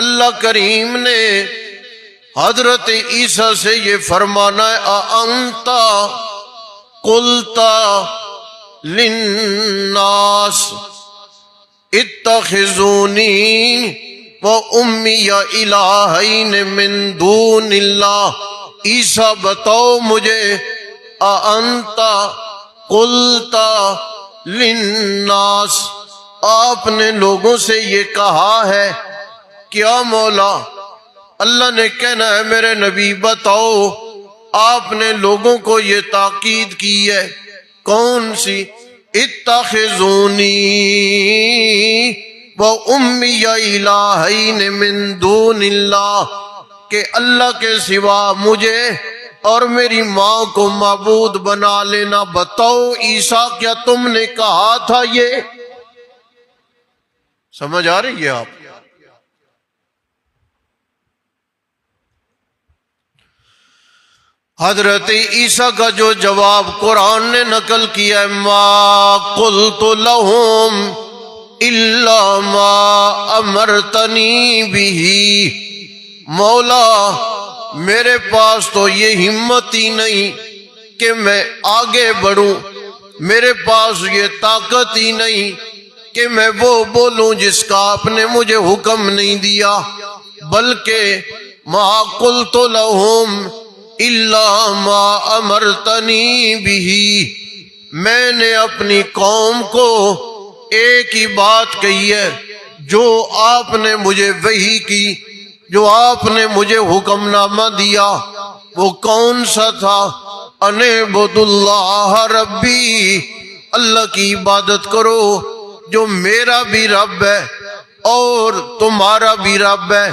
اللہ کریم نے حضرت عیسیٰ سے یہ فرمانا ہے اَأَنْتَ قُلْتَ لِلنَّاسِ اتَّخِذُونِي وَأُمِّيَ إِلَٰهَيْنِ مِن دُونِ اللَّهِ۔ عیسیٰ بتاؤ مجھے اَأَنْتَ قُلْتَ لِلنَّاسِ، آپ نے لوگوں سے یہ کہا ہے کیا مولا؟ اللہ نے کہنا ہے میرے نبی بتاؤ، آپ نے لوگوں کو یہ تاکید کی ہے کون سی؟ اتخذونی وَأُمِّيَ إِلَٰهَيْنِ مِن دُونِ اللَّهِ، کہ اللہ کے سوا مجھے اور میری ماں کو معبود بنا لینا۔ بتاؤ عیسیٰ کیا تم نے کہا تھا یہ؟ سمجھ آ رہی ہے آپ؟ حضرت عیسیٰ کا جو جواب قرآن نے نقل کیا ہے ما قلت لهم الا ما امرتنی به، مولا میرے پاس تو یہ ہمت ہی نہیں کہ میں آگے بڑھوں، میرے پاس یہ طاقت ہی نہیں کہ میں وہ بولوں جس کا آپ نے مجھے حکم نہیں دیا، بلکہ ما قلت لهم الا ما امرتنی به، میں نے اپنی قوم کو ایک ہی بات کہی ہے جو آپ نے مجھے وحی کی، جو آپ نے مجھے حکم نامہ دیا، وہ کون سا تھا؟ ان اعبدوا اللہ ربی، اللہ کی عبادت کرو جو میرا بھی رب ہے اور تمہارا بھی رب ہے۔